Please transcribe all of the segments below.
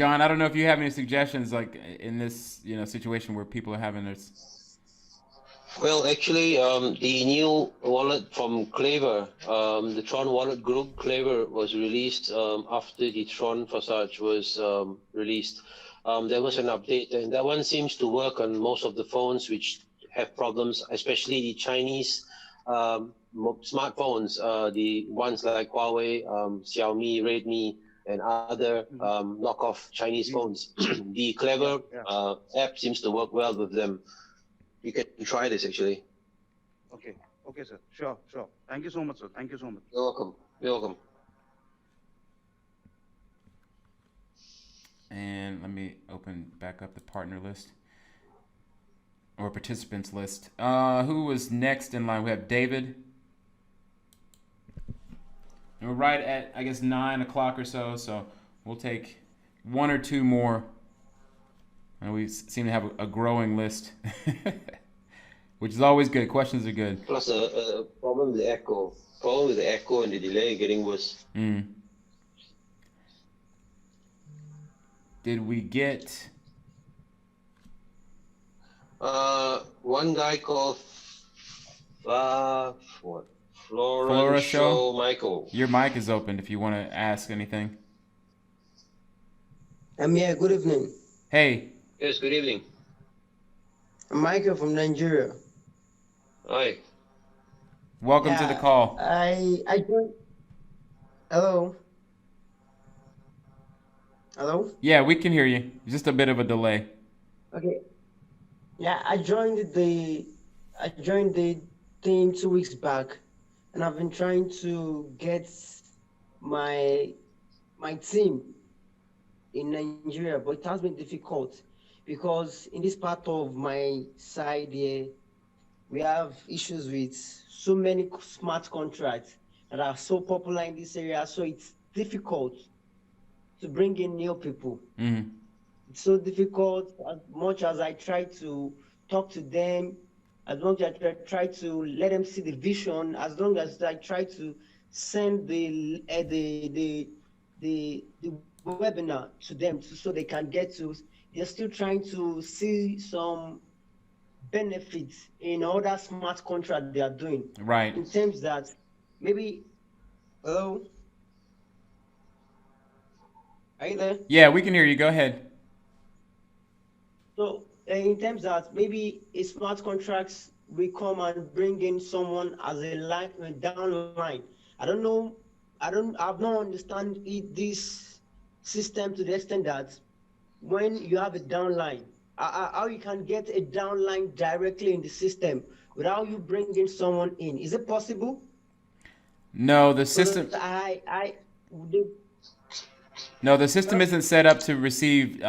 John, I don't know if you have any suggestions, like in this, situation where people are having this. Well, actually, the new wallet from Claver, the Tron wallet group, Claver, was released after the Tron Forsage was released. There was an update, and that one seems to work on most of the phones which have problems, especially the Chinese smartphones, the ones like Huawei, Xiaomi, Redmi, and other Mhm. knockoff Chinese Yes. phones. The Yeah, Clever yeah. app seems to work well with them. You can try this actually. Okay. Okay, sir. Sure, sure. Thank you so much, sir. Thank you so much. You're welcome. You're welcome. And let me open back up the partner list or participants list. Who was next in line? We have David. And we're right at, I guess, 9 o'clock or so. So we'll take one or two more. And we seem to have a growing list, which is always good. Questions are good. Plus a problem with the echo. Problem with the echo and the delay getting worse. Did we get? One guy called what? Flora Show? Show Michael. Your mic is open if you want to ask anything. Yeah, good evening. Hey. Yes, good evening. I'm Michael from Nigeria. Hi. Welcome to the call. I joined. Hello. Hello. Yeah, we can hear you. Just a bit of a delay. Okay. Yeah, I joined the thing 2 weeks back, and I've been trying to get my team in Nigeria, but it has been difficult because in this part of my side here, we have issues with so many smart contracts that are so popular in this area, so it's difficult to bring in new people. It's so difficult as much as I try to talk to them, as long as I try to let them see the vision, as long as I try to send the webinar to them so they can get to, they're still trying to see some benefits in other smart contract they are doing. Right. In terms that maybe, hello? Are you there? Yeah, we can hear you. Go ahead. So in terms that maybe a smart contracts will come and bring in someone as a line downline. I don't know. I've not understand this system to the extent that when you have a downline, how you can get a downline directly in the system without you bringing someone in. Is it possible? No, the Because system. the, No, the system isn't set up to receive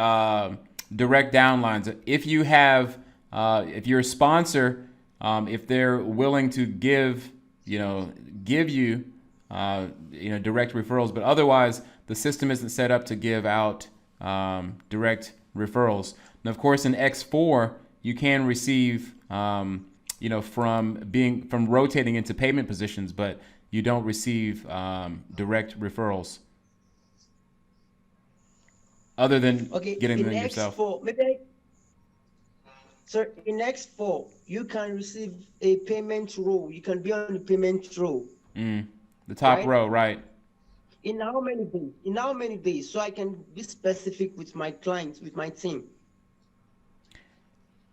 direct downlines. If you have, if you're a sponsor, if they're willing to give you, direct referrals, but otherwise the system isn't set up to give out direct referrals. And of course, in X4, you can receive, from rotating into payment positions, but you don't receive direct referrals. Other than getting them yourself. So in X4, you can receive a payment role. You can be on the payment role. The top right? row, right? In how many days? In how many days? So I can be specific with my clients, with my team.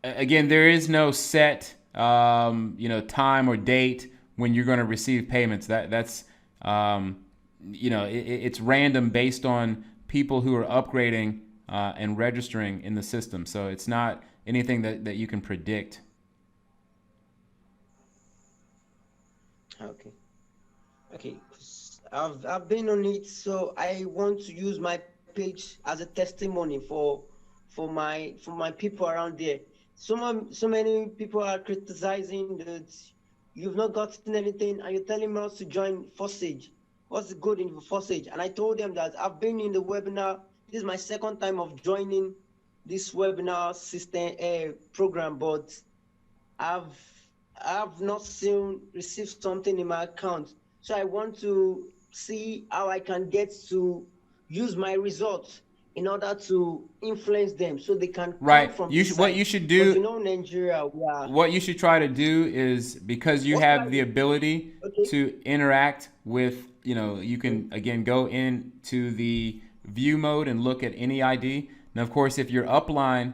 Again, there is no set, time or date when you're going to receive payments. That's it's random based on people who are upgrading and registering in the system. So it's not anything that you can predict. Okay. I've been on it, so I want to use my page as a testimony for my people around there. So many people are criticizing that you've not gotten anything, and you're telling us to join Forsage. What's the good in Forsage? And I told them that I've been in the webinar. This is my second time of joining this webinar system program, but I've not received something in my account. So I want to see how I can get to use my results in order to influence them so they can come Right. from You this should, what side. you should Because do, Nigeria, we are. what you should try to do is, because you What should I have the do? ability Okay. to interact with, you can again go into the view mode and look at any ID. Now, of course, if your upline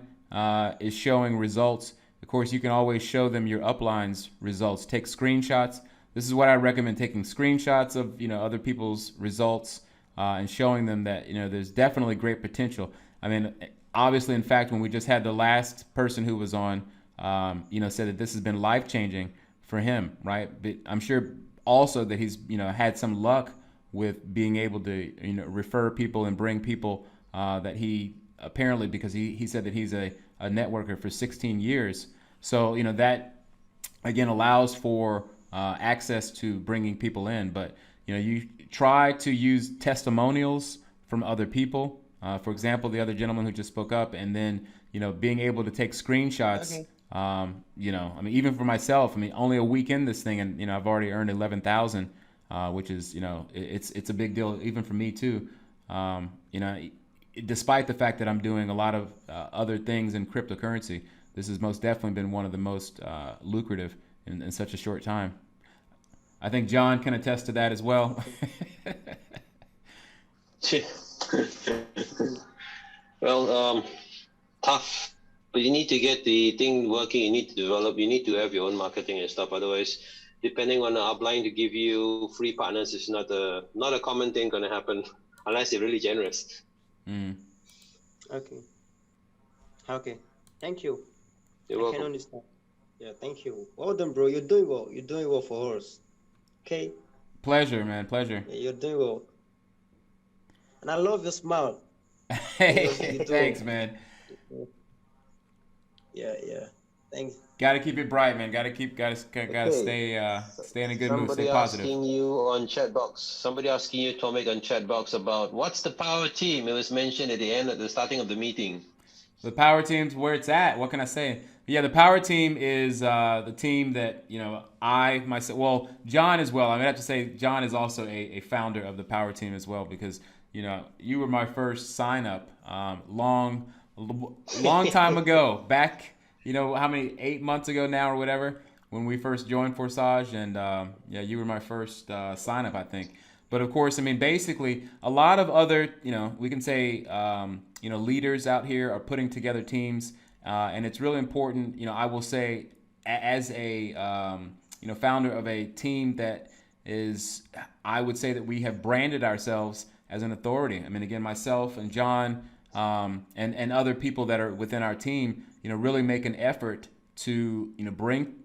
is showing results, of course, you can always show them your upline's results. Take screenshots. This is what I recommend: taking screenshots of other people's results and showing them that there's definitely great potential. I mean, obviously, in fact, when we just had the last person who was on, said that this has been life changing for him, right? But I'm sure also that he's had some luck with being able to refer people and bring people that he apparently, because he said that he's a networker for 16 years. So that again allows for access to bringing people in. But you try to use testimonials from other people. For example, the other gentleman who just spoke up, and then being able to take screenshots. Okay. I mean, even for myself, I mean, only a week in this thing, and I've already earned 11,000, which is it's a big deal even for me too. Despite the fact that I'm doing a lot of other things in cryptocurrency, this has most definitely been one of the most lucrative in such a short time. I think John can attest to that as well. Well, tough. But you need to get the thing working. You need to develop. You need to have your own marketing and stuff. Otherwise, depending on the upline to give you free partners is not a common thing going to happen unless you're really generous. Okay. Okay. Thank you. You're I welcome. can understand. Yeah, thank you. Well done, bro. You're doing well. You're doing well for us. Okay. Pleasure, man. Pleasure. Yeah, you're doing well. And I love your smile. Hey, You do thanks, well. man. Yeah, yeah. Thanks. Got to keep it bright, man. Got to Okay. stay in a good mood, stay Somebody positive. asking you on chat box. Somebody asking you, Tomek, on chat box about what's the power team? It was mentioned at the starting of the meeting. The power team's where it's at. What can I say? Yeah, the power team is the team that I myself. Well, John as well. I mean, I have to say John is also a founder of the power team as well, because you were my first sign up long time ago. Back how many 8 months ago now or whatever, when we first joined Forsage, and yeah, you were my first sign up, I think. But of course, I mean, basically, a lot of other, we can say, leaders out here are putting together teams, and it's really important. I will say, as a, founder of a team that is, I would say that we have branded ourselves as an authority. I mean, again, myself and John, and other people that are within our team, really make an effort to, bring,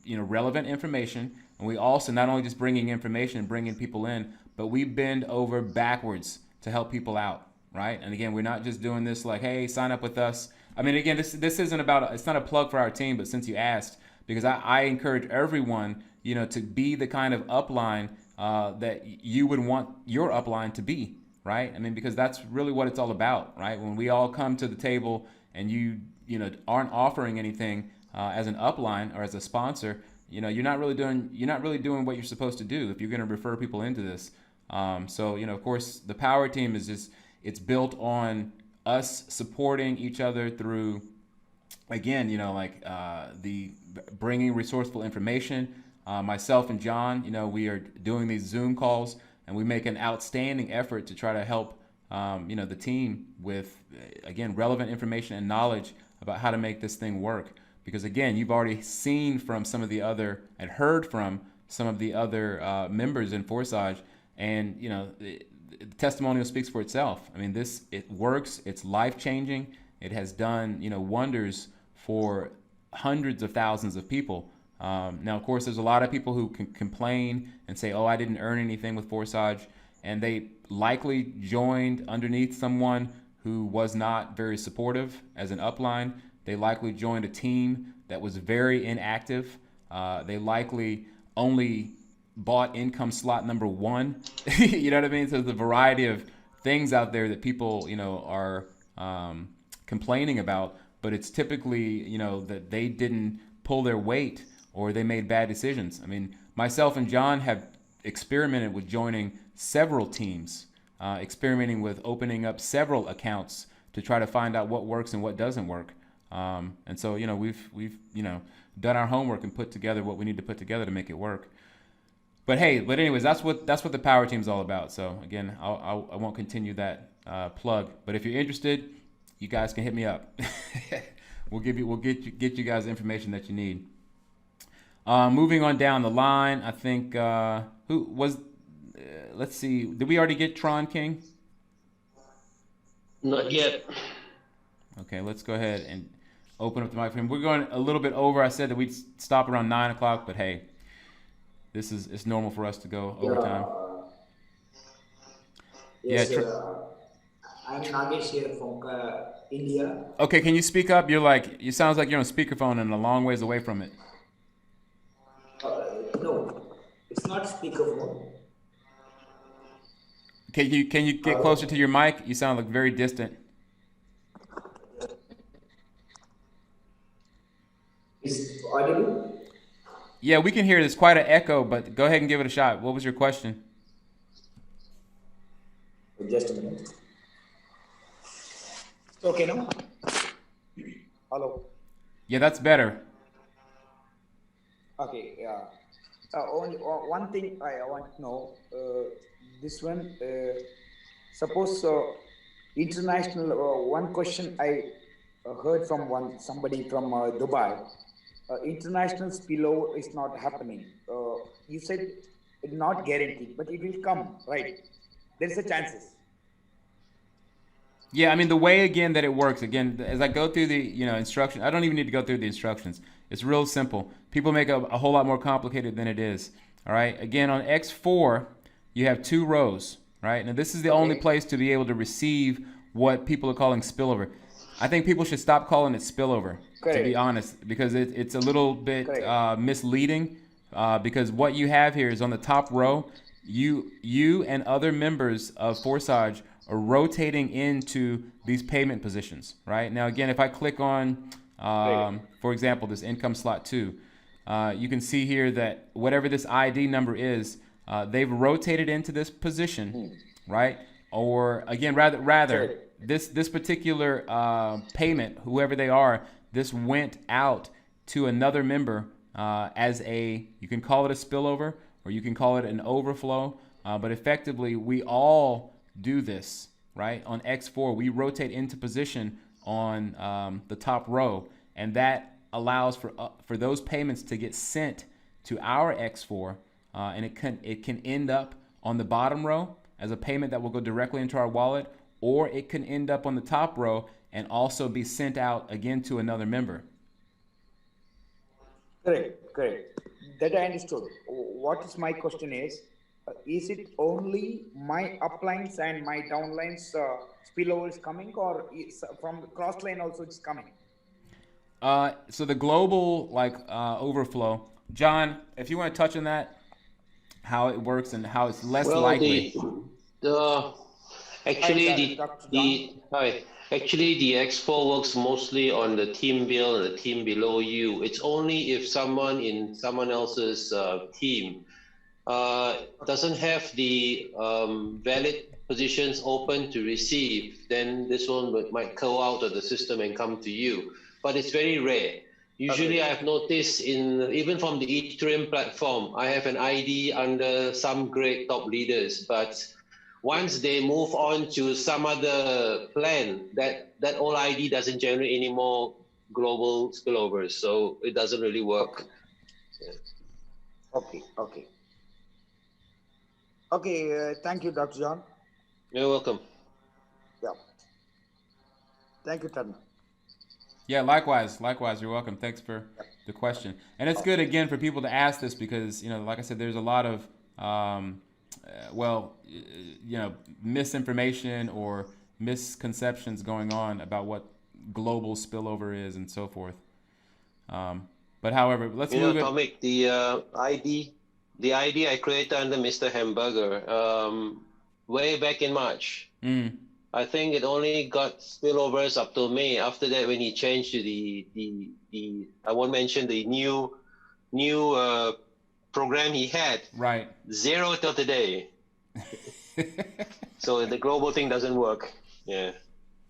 relevant information. And we also not only just bringing information and bringing people in, but we bend over backwards to help people out, right? And again, we're not just doing this like, hey, sign up with us. I mean, again, this isn't about, it's not a plug for our team, but since you asked, because I encourage everyone, to be the kind of upline that you would want your upline to be, right? I mean, because that's really what it's all about, right? When we all come to the table and you aren't offering anything as an upline or as a sponsor, you're not really doing what you're supposed to do if you're going to refer people into this. So of course, the power team is just, it's built on us supporting each other through, again, the bringing resourceful information. Myself and John, we are doing these Zoom calls, and we make an outstanding effort to try to help, the team with, again, relevant information and knowledge about how to make this thing work. Because again, you've already seen from some of the other and heard from some of the other members in Forsage, and the testimonial speaks for itself. I mean, it works. It's life changing. It has done wonders for hundreds of thousands of people. Now, of course, there's a lot of people who can complain and say, "Oh, I didn't earn anything with Forsage," and they likely joined underneath someone who was not very supportive as an upline. They likely joined a team that was very inactive. They likely only bought income slot number 1. You know what I mean? So there's a variety of things out there that people, are complaining about, but it's typically, that they didn't pull their weight or they made bad decisions. I mean, myself and John have experimented with joining several teams experimenting with opening up several accounts to try to find out what works and what doesn't work. And so, we've done our homework and put together what we need to put together to make it work. But anyways, that's what the power team's all about. So again, I won't continue that plug. But if you're interested, you guys can hit me up. We'll get you guys the information that you need. Moving on down the line, I think who was? Let's see. Did we already get Tron King? Not yet. Okay, let's go ahead and open up the mic for him. We're going a little bit over. I said that we'd stop around 9 o'clock, but hey, it's normal for us to go overtime. Yes, I'm Nagesh here from India. Okay, can you speak up? You sounds like you're on speakerphone and a long ways away from it. No, it's not speakerphone. Can you get closer to your mic? You sound like very distant. Is it audible? Yeah, we can hear. There's quite an echo, but go ahead and give it a shot. What was your question? Just a minute. Okay, now? Hello. Yeah, that's better. Okay, yeah. Only one thing I want to know. This one, suppose international. One question I heard from somebody from Dubai. International spillover is not happening. You said it's not guaranteed, but it will come, right? There's a chances. Yeah, I mean the way again that it works. Again, as I go through the instruction, I don't even need to go through the instructions. It's real simple. People make a whole lot more complicated than it is. All right. Again, on X4, you have 2 rows. Right. Now this is the only place to be able to receive what people are calling spillover. I think people should stop calling it spillover. Correct. To be honest, because it's a little bit misleading. Because what you have here is on the top row, you and other members of Forsage are rotating into these payment positions, right? Now, again, if I click on, for example, this income slot 2, you can see here that whatever this ID number is, they've rotated into this position, right? Or again, rather, this particular payment, whoever they are, this went out to another member as you can call it a spillover or you can call it an overflow, but effectively we all do this, right? On X4, we rotate into position on the top row, and that allows for those payments to get sent to our X4, and it can end up on the bottom row as a payment that will go directly into our wallet, or it can end up on the top row and also be sent out again to another member. Correct. That I understood. What is my question is it only my uplines and my downlines spillover is coming, or from cross line also it's coming? So the global overflow, John, if you want to touch on that, how it works and how it's less likely. Actually, the X4 works mostly on the team bill and the team below you. It's only if someone in someone else's team doesn't have the valid positions open to receive, then this one might go out of the system and come to you. But it's very rare. Usually I've noticed even from the Ethereum platform, I have an ID under some great top leaders, but once they move on to some other plan, that old ID doesn't generate any more global spillovers, so it doesn't really work. Okay, thank you, Dr. John. You're welcome. Yeah. Thank you, Tarna. Yeah, likewise, you're welcome. Thanks for the question. And it's good, again, for people to ask this because, like I said, there's a lot of, misinformation or misconceptions going on about what global spillover is and so forth. But however, let's move it. Tomic, the ID I created under Mr. Hamburger way back in March. I think it only got spillovers up till May. After that, when he changed to the I won't mention the new program he had. Right. 0 till today. So the global thing doesn't work. Yeah.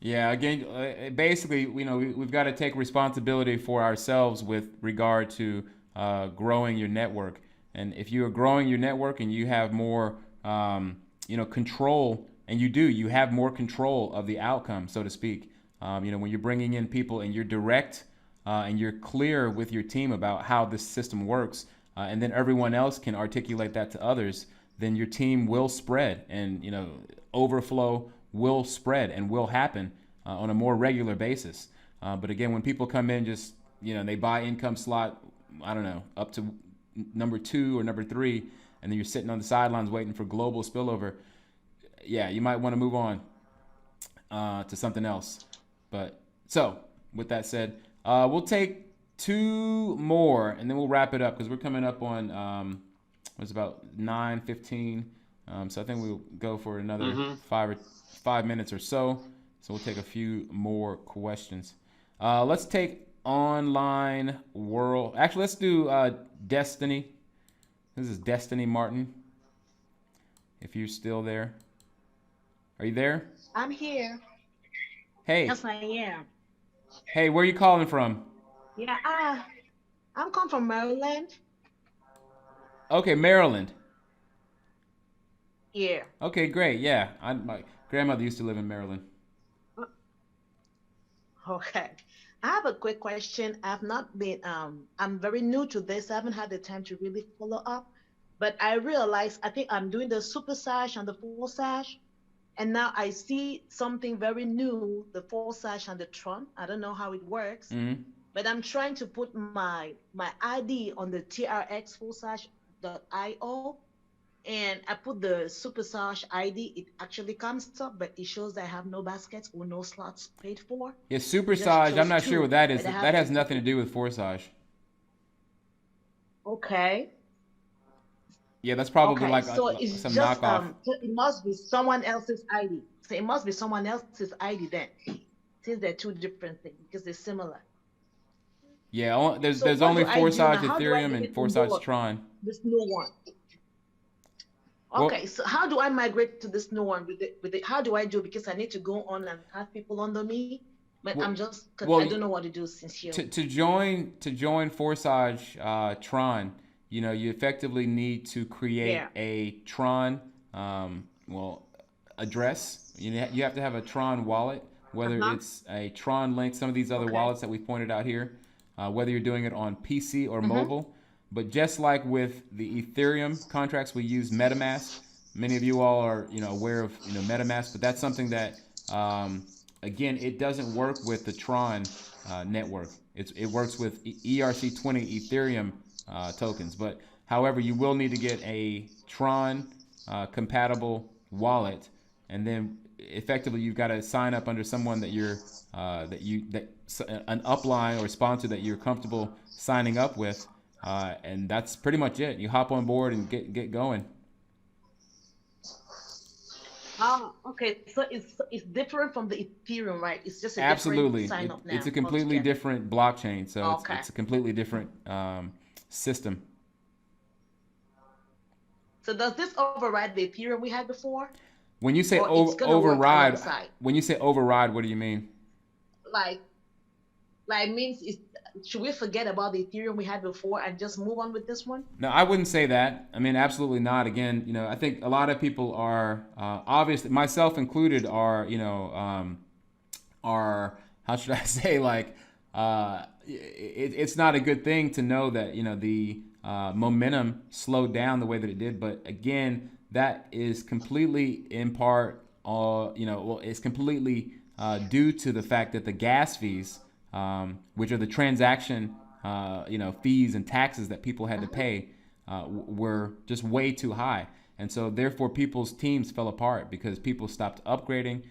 Yeah, again, basically, we've got to take responsibility for ourselves with regard to growing your network. And if you are growing your network and you have more, control, and you have more control of the outcome, so to speak. When you're bringing in people and you're direct and you're clear with your team about how this system works, and then everyone else can articulate that to others, then your team will spread, and overflow will spread and will happen on a more regular basis. But again, when people come in, just they buy income slot, I don't know, up to number 2 or number 3, and then you're sitting on the sidelines waiting for global spillover. Yeah, you might want to move on to something else. But so with that said, we'll take 2 more and then we'll wrap it up because we're coming up on it's about 9:15. So I think we'll go for another 5 minutes or so. So we'll take a few more questions. Let's take online world. Actually, let's do Destiny. This is Destiny Martin. If you're still there. Are you there? I'm here. Hey. Yes, I am. Hey, where are you calling from? Yeah, I'm come from Maryland. Okay, Maryland. Yeah. Okay, great. Yeah, my grandmother used to live in Maryland. Okay. I have a quick question. I've not been I'm very new to this. I haven't had the time to really follow up. But I realized I think I'm doing the Supersage and the Forsage. And now I see something very new, the Forsage and the Tron. I don't know how it works. Mm-hmm. But I'm trying to put my ID on the TRX Forsage.io, and I put the Supersage ID. It actually comes up, but it shows that I have no baskets or no slots paid for. Yeah, Supersage, I'm not sure what that is. but I That have has nothing to do with Forsage. Okay. Yeah, that's probably Okay. like So it's some just knockoff. so it must be someone else's ID. So it must be someone else's ID then, since they're 2 different things because they're similar. Yeah, there's So what only do I do Forsage now? How do I Ethereum and get Forsage involved Tron. this new one? Well, Okay, so how do I migrate to this new one with it? How do I do? Because I need to go on and have people under me, but well, I'm just well, I don't know what to do sincerely. to join Forsage Tron, you effectively need to create Yeah. a Tron address. You have to have a Tron wallet, whether Uh-huh. it's a Tron link, some of these other Okay. wallets that we pointed out here, whether you're doing it on PC or Mm-hmm. mobile. But just like with the Ethereum contracts, we use MetaMask. Many of you all are aware of MetaMask, but that's something that again, it doesn't work with the Tron network. It works with ERC20 Ethereum tokens. But however, you will need to get a Tron compatible wallet, and then effectively you've got to sign up under someone that you're an upline or sponsor that you're comfortable signing up with. And that's pretty much it. You hop on board and get going. Okay. So it's different from the Ethereum, right? It's just a Absolutely, different sign up now it's a completely altogether. different blockchain. So Okay. it's a completely different system. So does this override the Ethereum we had before, When you say or it's gonna work override, alongside? when you say override, what do you mean? Like means should we forget about the Ethereum we had before and just move on with this one? No, I wouldn't say that. I mean, absolutely not. Again, I think a lot of people are obviously, myself included, are are how should I say, like it's not a good thing to know that the momentum slowed down the way that it did. But again, that is completely in part, it's completely due to the fact that the gas fees, which are the transaction, fees and taxes that people had to pay, were just way too high. And so therefore people's teams fell apart because people stopped upgrading.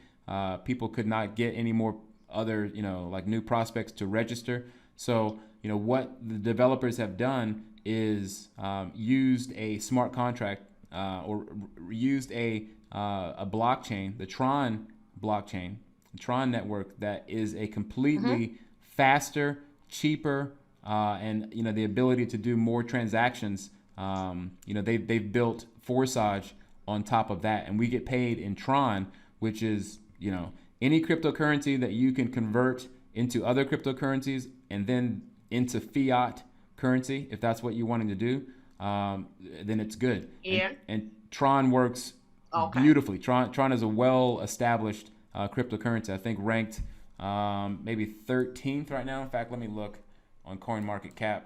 People could not get any more other, like new prospects to register. So, what the developers have done is used a smart contract or used a blockchain, the Tron blockchain, the Tron network, that is a completely faster, cheaper, and the ability to do more transactions. They've built Forsage on top of that, and we get paid in Tron, which is, you know, any cryptocurrency that you can convert into other cryptocurrencies and then into fiat currency, if that's what you're wanting to do, then it's good. Yeah. And Tron works Okay. beautifully. Tron is a well-established cryptocurrency. I think ranked maybe 13th right now. In fact, let me look on CoinMarketCap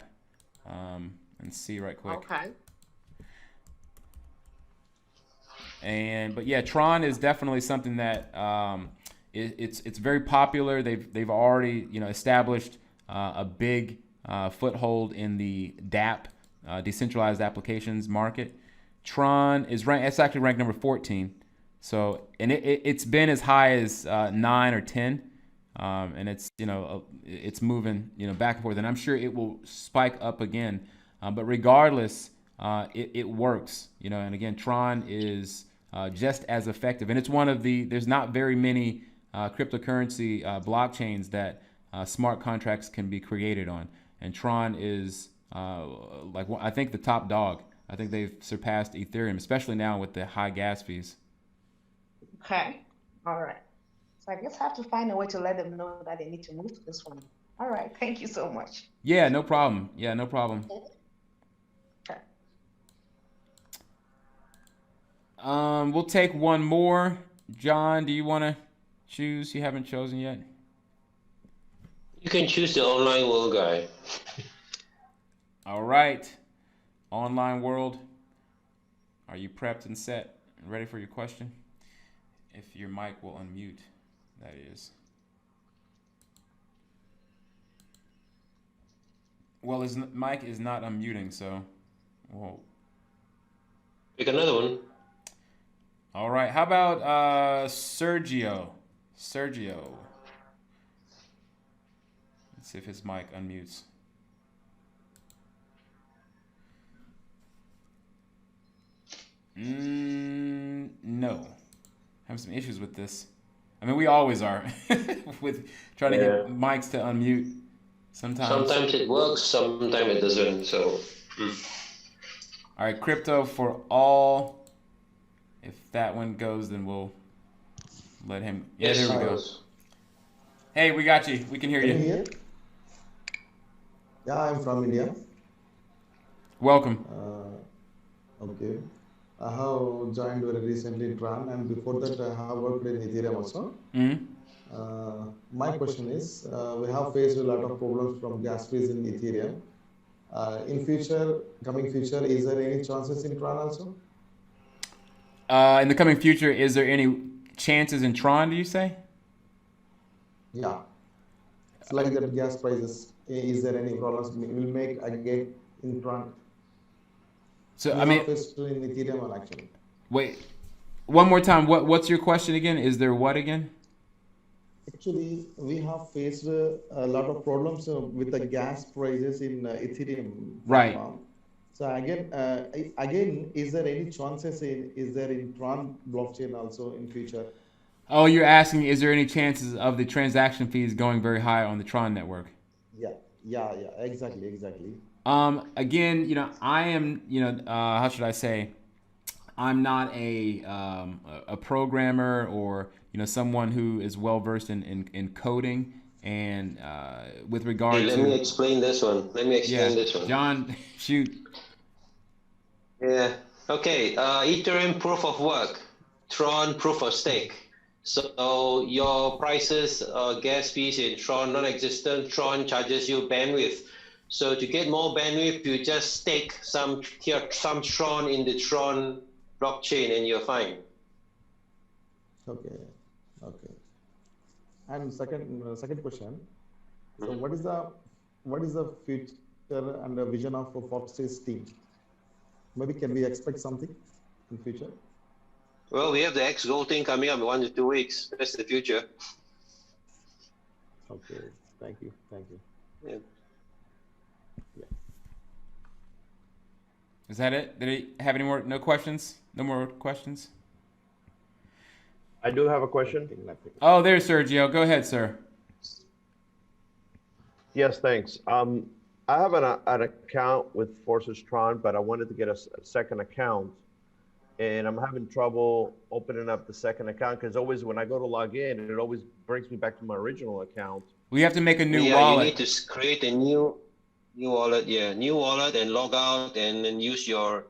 and see right quick. Okay. But yeah, Tron is definitely something that it's very popular. They've already, you know, established a big foothold in the DApp, decentralized applications market. Tron is ranked. It's actually ranked number 14. So, and it's been as high as 9 or 10, and it's, you know, it's moving, you know, back and forth. And I'm sure it will spike up again. But regardless, it works, you know. And again, Tron is just as effective, and it's one of the. There's not very many cryptocurrency blockchains that smart contracts can be created on, and Tron is like, I think, the top dog. I think they've surpassed Ethereum, especially now with the high gas fees. Okay. All right. So I guess I have to find a way to let them know that they need to move to this one. All right. Thank you so much. Yeah, no problem. Yeah, no problem. Okay. We'll take one more. John, do you want to choose? You haven't chosen yet. You can choose the online world guy. All right. Online world. Are you prepped and set and ready for your question? If your mic will unmute, that is. Well, his mic is not unmuting, so. Whoa. Pick another one. All right. How about Sergio? Sergio. Let's see if his mic unmutes. No. Having some issues with this. I mean, we always are with trying to get mics to unmute. Sometimes it works, sometimes it doesn't. So. All right, crypto for all. If that one goes, then we'll let him. Yeah, Yes, there we go. Hey, we got you. We can hear you. Here? Yeah, I'm from India. Welcome. Okay. I have joined very recently Tron, and before that I have worked in Ethereum also. My question is, we have faced a lot of problems from gas fees in Ethereum. In future, coming future, is there any chances in Tron also? In the coming future, is there any chances in Tron, do you say? Yeah. It's like that gas prices. Is there any problems we'll make again in Tron? So, We I mean, have faced in Ethereum actually. wait, one more time. What's your question again? Is there what again? Actually, we have faced a lot of problems with the gas prices in Ethereum Right. platform. So again, is there any chances is there in Tron blockchain also in future? Oh, you're asking, is there any chances of the transaction fees going very high on the Tron network? Yeah, exactly. Again, you know, I am, you know, how should I say? I'm not a programmer or, you know, someone who is well versed in coding. And with regard Hey, to, let me explain this one. This one. John, shoot. Yeah. Okay. Ethereum proof of work, Tron proof of stake. So your prices, gas fees in Tron non-existent. Tron charges you bandwidth. So to get more bandwidth, you just stake some Tron in the Tron blockchain, and you're fine. Okay. And second question. So what is the future and the vision of Forsage team? Maybe can we expect something in future? Well, we have the X Gold thing coming up in 1 to 2 weeks. That's the future. Okay. Thank you. Yeah. Is that it? Did he have any more? No questions? No more questions? I do have a question. Nothing. Oh, there's Sergio. Go ahead, sir. Yes, thanks. I have an account with Forsage Tron, but I wanted to get a second account. and I'm having trouble opening up the second account because always when I go to log in, it always brings me back to my original account. We have to make a new Yeah, you need wallet. to create a new wallet. Yeah, new wallet and log out and then use your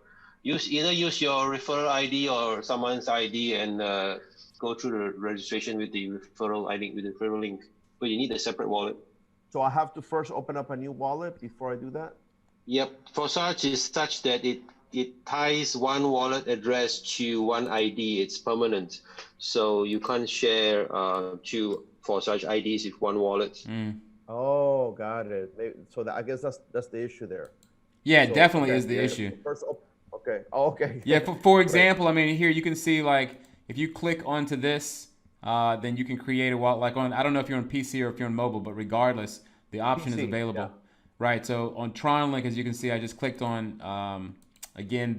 referral ID or someone's ID and go through the registration with the referral ID with the referral link. But you need a separate wallet. So I have to first open up a new wallet before I do that? Yep, Forsage is such that it ties one wallet address to one ID. It's permanent, so you can't share two Forsage IDs with one wallet. Oh, got it. So I guess that's the issue there. Yeah, So, definitely okay, is the yeah, issue. First, okay. Oh, okay. Yeah, for example, I mean, here you can see, like, if you click onto this, then you can create a wallet. Like I don't know if you're on PC or if you're on mobile, but regardless, the option is PC, available. yeah. Right, so on Tron Link, as you can see, I just clicked on, again,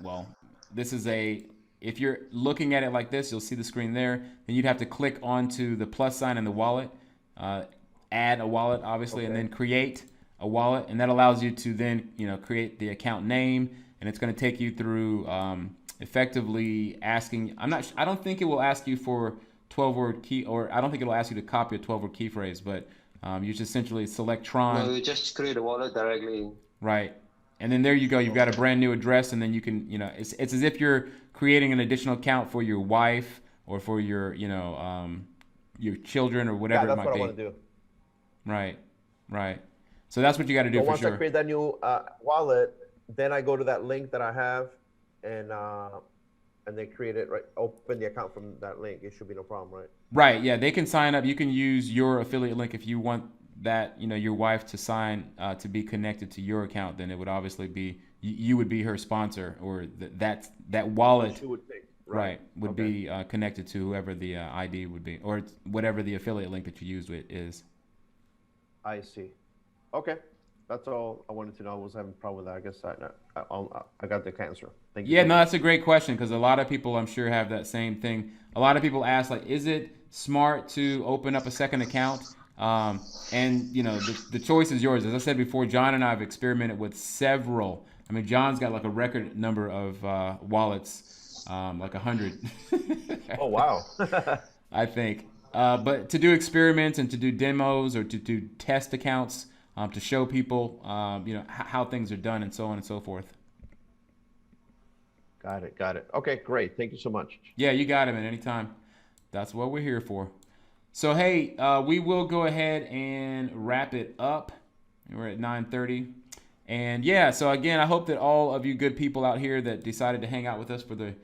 well, this is if you're looking at it like this, you'll see the screen there. Then you'd have to click onto the plus sign in the wallet, add a wallet, obviously, and then create a wallet. And that allows you to then, create the account name. And it's going to take you through effectively asking, I don't think it will ask you for 12-word key, or I don't think it'll ask you to copy a 12-word key phrase, but you just essentially select Tron. No, you just create a wallet directly. Right. And then there you go. You've got a brand new address, and then you can, it's as if you're creating an additional account for your wife or for your children or whatever it might be. That's what I want to do. Right. Right. So that's what you got to do So for once sure. I create that new wallet, then I go to that link that I have and then create it, right? Open the account from that link. It should be no problem, right? Right. Yeah. They can sign up. You can use your affiliate link if you want that, your wife to sign to be connected to your account. Then it would obviously be you would be her sponsor, or that wallet. She would think, right. Would be connected to whoever the ID would be, or whatever the affiliate link that you used is. I see. Okay. That's all I wanted to know. I was having a problem with that. I guess I got the answer. Thank you. Yeah, no, that's a great question, because a lot of people, I'm sure, have that same thing. A lot of people ask, like, is it smart to open up a second account? And the choice is yours. As I said before, John and I have experimented with several. I mean, John's got like a record number of wallets, like 100. Oh, wow. I think. But to do experiments and to do demos or to do test accounts, to show people, how things are done and so on and so forth. Got it. Okay, great. Thank you so much. Yeah, you got it, man. Anytime. That's what we're here for. So, hey, we will go ahead and wrap it up. We're at 9:30. And yeah, so again, I hope that all of you good people out here that decided to hang out with us for the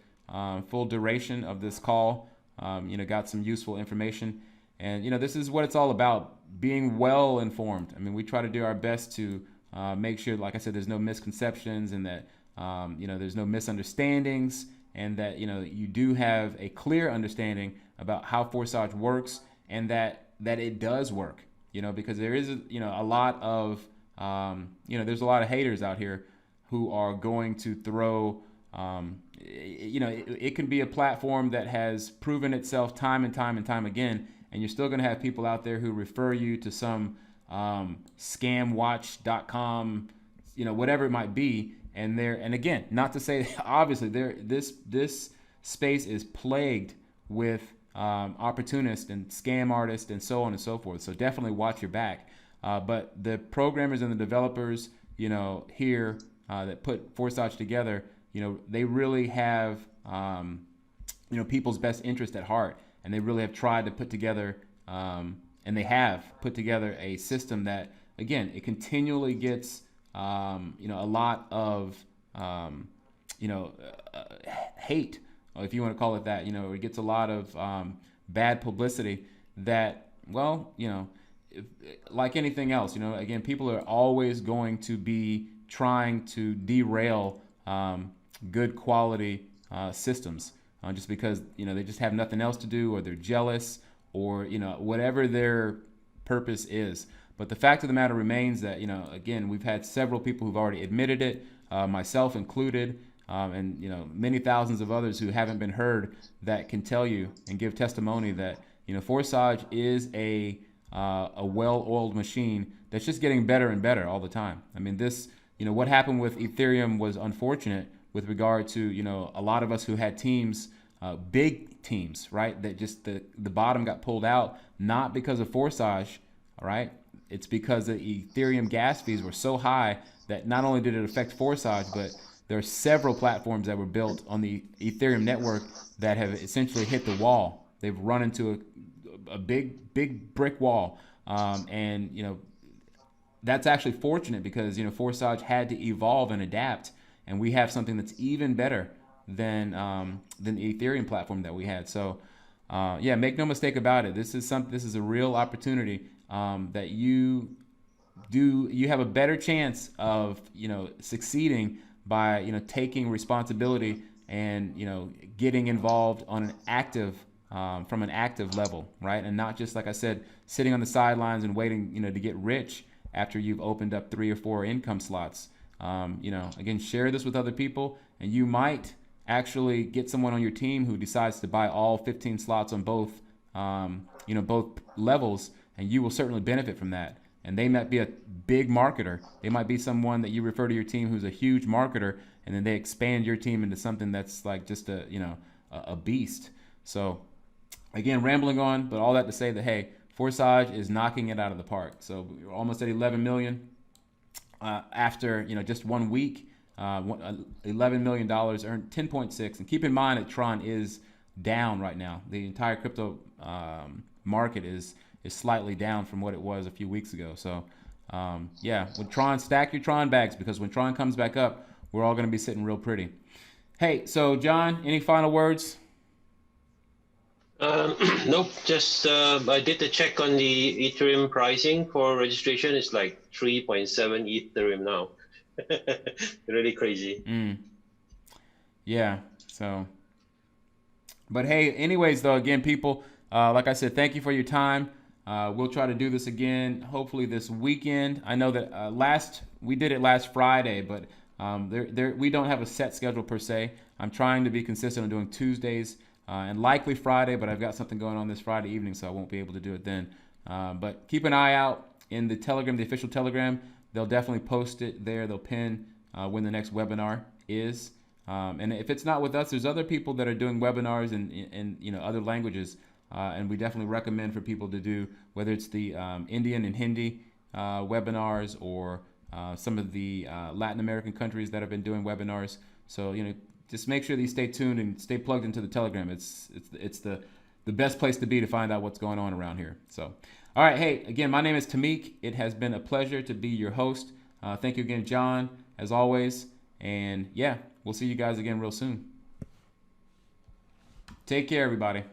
full duration of this call, got some useful information. And, this is what it's all about, being well informed. I mean, we try to do our best to make sure, like I said, there's no misconceptions and that, there's no misunderstandings, and that, you do have a clear understanding about how Forsage works, and that it does work, because there is, a lot of, there's a lot of haters out here who are going to throw, it can be a platform that has proven itself time and time and time again, and you're still going to have people out there who refer you to some scamwatch.com, whatever it might be. And again, not to say, obviously, this space is plagued with opportunists and scam artists and so on and so forth. So definitely watch your back. But the programmers and the developers, here that put Forsage together, they really have, people's best interest at heart. And they really have tried to put together, and they have put together a system that, again, it continually gets, a lot of, hate, if you want to call it that. It gets a lot of bad publicity that, well, like anything else, again, people are always going to be trying to derail good quality systems. Just because, they just have nothing else to do, or they're jealous, or, whatever their purpose is. But the fact of the matter remains that, again, we've had several people who've already admitted it, myself included, and, many thousands of others who haven't been heard that can tell you and give testimony that, Forsage is a well-oiled machine that's just getting better and better all the time. I mean, this, what happened with Ethereum was unfortunate with regard to, you know, a lot of us who had teams, big teams, right? That just the bottom got pulled out, not because of Forsage, all right? It's because the Ethereum gas fees were so high that not only did it affect Forsage, but there are several platforms that were built on the Ethereum network that have essentially hit the wall. They've run into a big brick wall. And, you know, that's actually fortunate because, you know, Forsage had to evolve and adapt, and we have something that's even better than the Ethereum platform that we had. So, yeah, make no mistake about it. This is a real opportunity that you have a better chance of, you know, succeeding by, you know, taking responsibility and, you know, getting involved on an active from an active level, right? And not just, like I said, sitting on the sidelines and waiting, you know, to get rich after you've opened up 3 or 4 income slots. You know, again, share this with other people, and you might actually get someone on your team who decides to buy all 15 slots on both, you know, both levels, and you will certainly benefit from that. And they might be a big marketer. They might be someone that you refer to your team who's a huge marketer, and then they expand your team into something that's like just a, you know, a beast. So again, rambling on, but all that to say that, hey, Forsage is knocking it out of the park. So we're almost at 11 million after, you know, just 1 week. $11 million earned 10.6. And keep in mind that Tron is down right now. The entire crypto market is slightly down from what it was a few weeks ago. So yeah, with Tron, stack your Tron bags, because when Tron comes back up, we're all going to be sitting real pretty. Hey, so John, any final words? Nope. Just I did the check on the Ethereum pricing for registration. It's like 3.7 Ethereum now. Really crazy. Yeah. So, but hey, anyways, though, again, people, like I said, thank you for your time. We'll try to do this again, hopefully this weekend. I know that we did it last Friday, but we don't have a set schedule per se. I'm trying to be consistent on doing Tuesdays and likely Friday, but I've got something going on this Friday evening, so I won't be able to do it then. But keep an eye out in the Telegram, the official Telegram. They'll definitely post it there. They'll pin when the next webinar is. And if it's not with us, there's other people that are doing webinars in you know, other languages. And we definitely recommend for people to do, whether it's the Indian and Hindi webinars, or some of the Latin American countries that have been doing webinars. So, you know, just make sure that you stay tuned and stay plugged into the Telegram. It's the best place to be to find out what's going on around here. So, all right. Hey, again, my name is Tamik. It has been a pleasure to be your host. Thank you again, John, as always. And yeah, we'll see you guys again real soon. Take care, everybody.